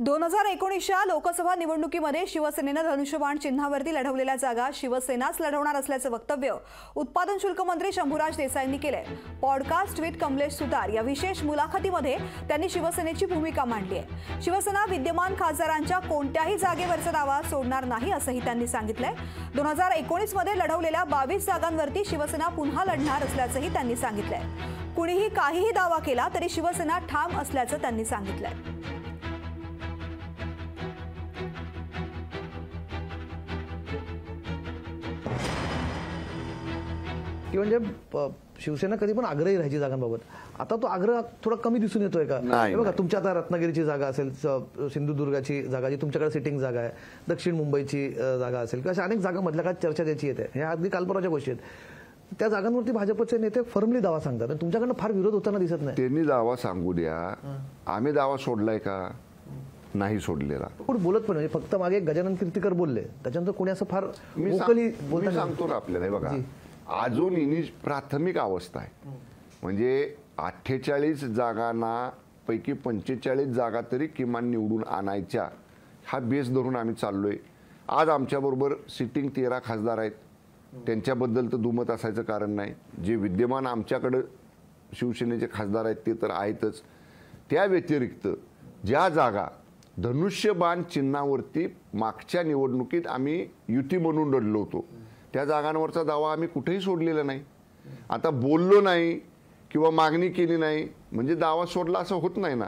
2019च्या लोकसभा निवडणुकीमध्ये शिवसेनेने धनुष्यबाण चिन्हावरती लढवलेल्या जागा शिवसेनाच लढवणार असल्याचं वक्तव्य उत्पादन शुल्क मंत्री शंभूराज देसाईंनी केलंय। पॉडकास्ट विथ कमलेश सुतार या विशेष मुलाखतीमध्ये त्यांनी शिवसेनेची भूमिका मांडली आहे। शिवसेना विद्यमान खासदारांच्या कोणत्याही जागेवरचा दावा सोडणार नाही असंही त्यांनी सांगितलंय। 2019 मध्ये लढवलेल्या 22 जागांवरती शिवसेना पुन्हा लढणार असल्याचंही त्यांनी सांगितलंय। कुणीही काहीही दावा केला तरी शिवसेना ठाम असल्याचं त्यांनी सांगितलंय। की म्हणजे शिवसेना कधी पण आग्रही राहायची जागांबाबत, आता तो आग्रह थोडा कमी दिसून येतोय का? बघा, तुमच्या आता रत्नागिरीची जागा असेल, सिंधुदुर्गाची जागा जी तुमच्याकडे सिटिंग जागा आहे, दक्षिण मुंबईची जागा असेल किंवा अशा अनेक जागा मधल्या काय चर्चा त्याची येते, ह्या अगदी कालपराच्या गोष्टी आहेत। त्या जागांवरती भाजपचे नेते फर्मली दावा सांगतात आणि तुमच्याकडनं फार विरोध होताना दिसत नाही। त्यांनी दावा सांगू द्या, आम्ही दावा सोडलाय का? नाही सोडलेला। कोण बोलत पण नाही, फक्त मागे गजानन कीर्तीकर बोलले, त्याच्यानंतर कोणी असं फार मी सांगतो ना आपल्याला, बघा अजून ही प्राथमिक अवस्था आहे। म्हणजे 48 जागांना पैकी 45 जागा तरी किमान निवडून आणायच्या हा बेस धरून आम्ही चाललोय। आज आमच्याबरोबर सिटिंग 13 खासदार आहेत, त्यांच्याबद्दल तर दुमत असायचं कारण नाही। जे विद्यमान आमच्याकडे शिवसेनेचे खासदार आहेत ते तर आहेतच, त्या व्यतिरिक्त ज्या जागा धनुष्यबाण चिन्हावरती मागच्या निवडणुकीत आम्ही युती म्हणून लढलो होतो, त्या जागांवरचा दावा आम्ही कुठेही सोडलेला नाही। आता बोललो नाही किंवा मागणी केली नाही म्हणजे दावा सोडला असं होत नाही ना।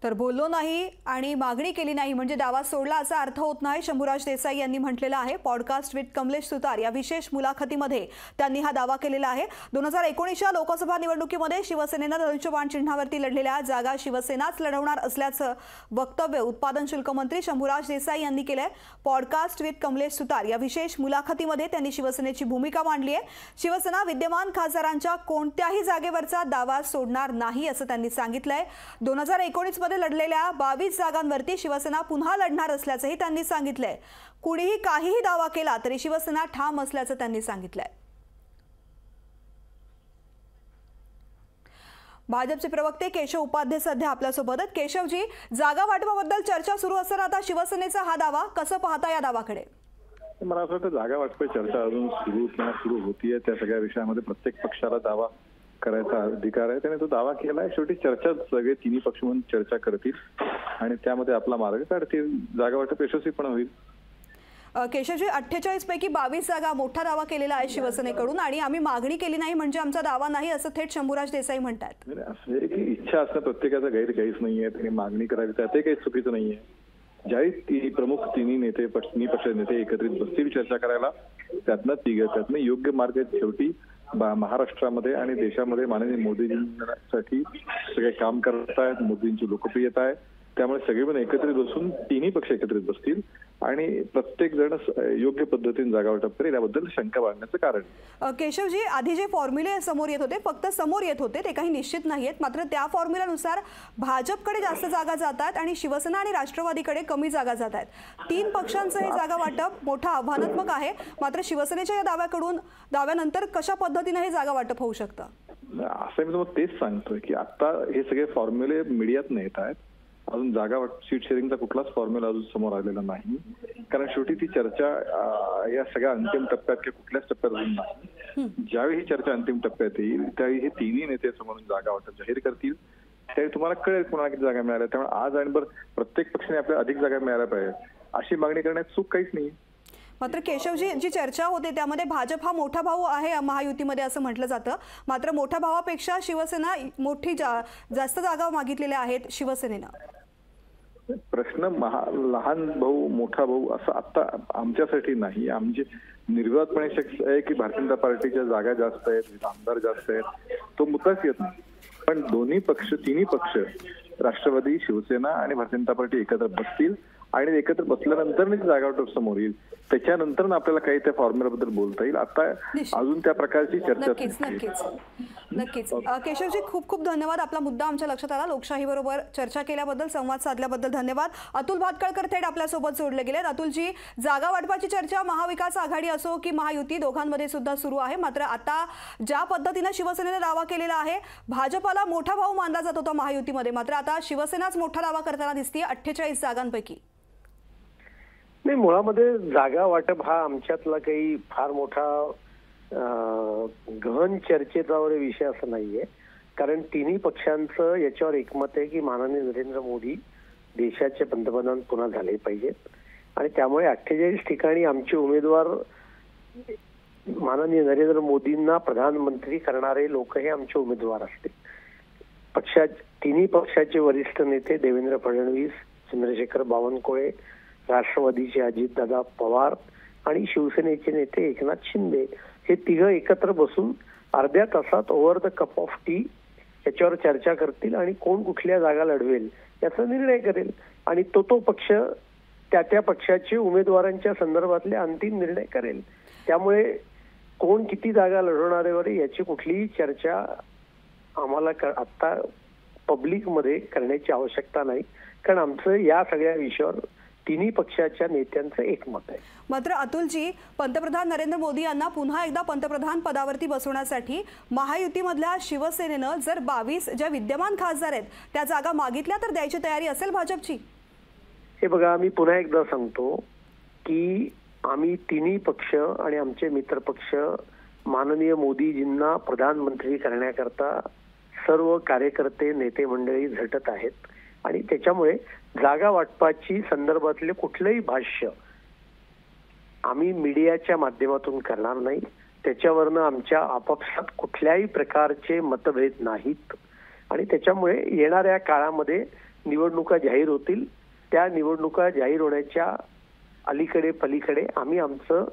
तर बोललो नाही आणि मागणी केली नाही म्हणजे दावा सोडला असा अर्थ होत नाही, शंभूराज देसाई यांनी म्हटलेलं आहे। पॉडकास्ट विथ कमलेश सुतार या विशेष मुलाखतीमध्ये त्यांनी हा दावा केलेला आहे। 2019च्या लोकसभा निवडणुकीमध्ये शिवसेनेनं धनुष्यबाण चिन्हावरती लढलेल्या जागा शिवसेनाच लढवणार असल्याचं वक्तव्य उत्पादन शुल्क मंत्री शंभूराज देसाई यांनी केलंय। पॉडकास्ट विथ कमलेश सुतार या विशेष मुलाखतीमध्ये त्यांनी शिवसेनेची भूमिका मांडली आहे। शिवसेना विद्यमान खासदारांच्या कोणत्याही जागेवरचा दावा सोडणार नाही असं त्यांनी सांगितलंय। 2019 मध्ये लढलेल्या 22 जागांवरती शिवसेना पुन्हा लढणार असल्याचंही त्यांनी सांगितलंय। कुणीही काहीही दावा केला तरी शिवसेना ठाम असल्याचं त्यांनी सांगितलंय। भाजपचे प्रवक्ते केशव उपाध्ये सध्या आपल्यासोबत आहेत। केशवजी, जागा वाटपाबद्दल चर्चा सुरू असताना आता शिवसेनेचा हा दावा, कसं पाहता या दावाकडे? मला असं वाटतं जागा वाटपाची चर्चा अजून सुरू होतीये। त्या सगळ्या विषयामध्ये प्रत्येक पक्षाला दावा करायचा अधिकार आहे, त्याने तो दावा केलाय। शेवटी चर्चा सगळे तिन्ही पक्ष म्हणून चर्चा करतील आणि त्यामध्ये आपला मार्ग काढतील, जागा वाटप यशस्वीपण होईल। केशवजी, 48 पैकी 22 जागा मोठा दावा केलेला आहे शिवसेनेकडून आणि आम्ही मागणी केली नाही म्हणजे आमचा दावा नाही असं थेट शंभूराज देसाई म्हणतात। असं आहे की इच्छा असणं प्रत्येकाचा गैर काहीच नाहीये, त्यांनी मागणी करावी ते काही चुकीचं नाहीये। ज्यावेळी प्रमुख तिन्ही पक्षाचे नेते एकत्रित बसतील चर्चा करायला, त्यातनं योग्य मार्ग शेवटी महाराष्ट्रामध्ये आणि देशामध्ये माननीय मोदींसाठी सगळे काम करत आहेत, मोदींची लोकप्रियता आहे, त्यामुळे सगळेजण एकत्रित बसून तिन्ही पक्ष एकत्रित बसतील आणि प्रत्येक जण योग्य पद्धतीने जागा वाटप करेल याबद्दल शंका बाळगण्याचं कारण। केशवजी, आधी जे फॉर्म्युले समोर येत होते, फक्त समोर येत होते, ते काही निश्चित नाहीयेत, मात्र त्या फॉर्म्युल्यानुसार भाजपकडे जास्त जागा जात आहेत आणि शिवसेना आणि राष्ट्रवादीकडे कमी जागा जात आहेत। 3 पक्षांचं हे जागा वाटप मोठं आव्हानात्मक आहे, मात्र शिवसेनेच्या या दाव्यानंतर कशा पद्धतीने हे जागा वाटप होऊ शकतं? असं मी तुम्हाला तेच सांगतोय की आता हे सगळे फॉर्म्युले मीडियात येत आहेत, अजून जागा सीट शेअरिंगचा कुठलाच फॉर्म्युला अजून समोर आलेला नाही, कारण शेवटी ती चर्चा या सगळ्या अंतिम टप्प्यात किंवा कुठल्याच टप्प्यात अजून नाही। ज्यावेळी ही चर्चा अंतिम टप्प्यात येईल त्यावेळी हे तिन्ही नेते समोरून जागा वाटप जाहीर करतील, त्यावेळी तुम्हाला कळेल कोणाला किती जागा मिळाल्या। त्यामुळे आज आणि प्रत्येक पक्षाने आपल्याला अधिक जागा मिळाल्या पाहिजे अशी मागणी करण्यात चूक काहीच नाही। मात्र केशवजी, जी चर्चा होते त्यामध्ये भाजप हा मोठा भाऊ आहे महायुतीमध्ये असं म्हटलं जातं, मात्र मोठ्या भावापेक्षा शिवसेना जास्त जागा मागितलेल्या आहेत शिवसेनेनं। प्रश्न लहान भाऊ मोठा भाऊ असं आता आमच्यासाठी नाही, आमचे निर्विवादपणे शक्य आहे की भारतीय जनता पार्टीच्या जागा जास्त आहेत, आमदार जास्त आहेत, तो मुद्दाच येत नाही। पण तिन्ही पक्ष राष्ट्रवादी, शिवसेना आणि भारतीय जनता पार्टी एकत्र बसतील आणि एकत्र बसल्यानंतर जागा वाटप समोर येईल, त्याच्यानंतर आपल्याला काही त्या फॉर्म्युलाबद्दल बोलता येईल. आता अजून त्या प्रकारची चर्चा नक्कीच नक्कीच नक्कीच. केशवजी खूप खूप धन्यवाद. आपला मुद्दा आमच्या लक्षात आला. लोकशाही बरोबर चर्चा केल्याबद्दल, संवाद साधल्याबद्दल धन्यवाद. अतुल भातखळकर थेट आपल्यासोबत जोडले गेलेत. अतुलजी, जागा वाटपाची चर्चा महाविकास आघाडी असो की महायुती दोघांमध्ये सुद्धा सुरू आहे. मात्र आता ज्या पद्धतीने शिवसेनेने दावा केलेला आहे, भाजपाला मोठा भाऊ मानला जात होता महायुतीमध्ये, मात्र आता शिवसेनाच मोठा दावा करताना दिसते 48 जागांपैकी. नाही, मुळामध्ये जागा वाटप हा आमच्यातला काही फार मोठा गहन चर्चेचा विषय असं नाहीये. कारण तिन्ही पक्षांचं याच्यावर एकमत आहे की माननीय नरेंद्र मोदी देशाचे पंतप्रधान पुन्हा झाले पाहिजेत आणि त्यामुळे 48 ठिकाणी आमचे उमेदवार माननीय नरेंद्र मोदींना प्रधानमंत्री करणारे लोक हे आमचे उमेदवार असतील. तिन्ही पक्षाचे वरिष्ठ नेते देवेंद्र फडणवीस, चंद्रशेखर बावनकुळे, राष्ट्रवादीचे अजितदादा पवार आणि शिवसेनेचे नेते एकनाथ शिंदे हे तिघं एकत्र बसून अर्ध्या तासात over the cup of T याच्यावर चर्चा करतील आणि कोण कुठल्या जागा लढवेल याचा निर्णय करेल आणि तो पक्ष त्या पक्षाचे उमेदवारांच्या संदर्भातले अंतिम निर्णय करेल. त्यामुळे कोण किती जागा लढवणाऱ्यावर याची कुठलीही चर्चा आम्हाला आता पब्लिकमध्ये करण्याची आवश्यकता नाही, कारण आमचं या सगळ्या विषयावर तिन्ही पक्षाच्या नेत्यांचं एकमत आहे. मात्र अतुलजी, पंतप्रधान नरेंद्र मोदी यांना पुन्हा एकदा पंतप्रधान पदावरती बसवण्यासाठी महायुतीमधल्या शिवसेनेनं जर 22 ज्या विद्यमान खासदार आहेत त्या जागा मागितल्या तर द्यायची तयारी असेल भाजपची? हे बघा, मी पुन्हा एकदा सांगतो की आम्ही तिन्ही पक्ष आणि आमचे मित्र पक्ष माननीय मोदीजींना प्रधानमंत्री करण्याकरता सर्व कार्यकर्ते नेते मंडळी झटत आहेत आणि त्याच्यामुळे जागा वाटपाची संदर्भातले कुठलंही भाष्य आम्ही मीडियाच्या माध्यमातून करणार नाही. त्याच्यावरनं आमच्या आपापसात कुठल्याही प्रकारचे मतभेद नाहीत आणि त्याच्यामुळे येणाऱ्या काळामध्ये निवडणुका जाहीर होतील. त्या निवडणुका जाहीर होण्याच्या अलीकडे पलीकडे आम्ही आमचं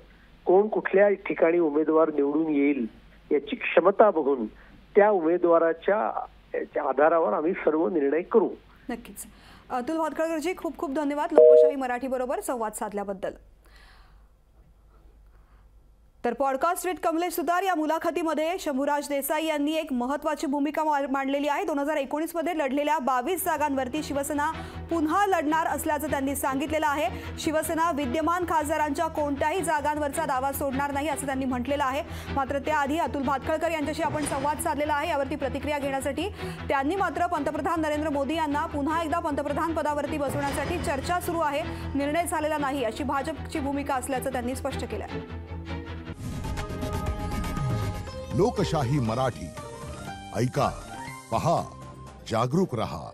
कोण कुठल्या ठिकाणी उमेदवार निवडून येईल याची क्षमता बघून त्या उमेदवाराच्या आधारावर आम्ही सर्व निर्णय करू. नक्कीच. अतुल भातखळकरजी खूप खूप धन्यवाद लोकशाही मराठी बरोबर संवाद साधल्याबद्दल. तर पॉडकास्ट विथ कमलेश सुतार या मुलाखतीमध्ये शंभूराज देसाई यांनी एक महत्त्वाची भूमिका मांडलेली आहे. 2019 मध्ये लढलेल्या 22 जागांवरती शिवसेना पुन्हा लढणार असल्याचं त्यांनी सांगितलेलं आहे. शिवसेना विद्यमान खासदारांच्या कोणत्याही जागांवरचा दावा सोडणार नाही असं त्यांनी म्हटलेलं आहे. मात्र त्याआधी अतुल भातखळकर यांच्याशी आपण संवाद साधलेला आहे. यावरती प्रतिक्रिया घेण्यासाठी त्यांनी मात्र पंतप्रधान नरेंद्र मोदी यांना पुन्हा एकदा पंतप्रधान पदावरती बसवण्यासाठी चर्चा सुरू आहे, निर्णय झालेला नाही अशी भाजपची भूमिका असल्याचं त्यांनी स्पष्ट केलं आहे. लोकशाही मराठी ऐका, पहा, जागरूक रहा.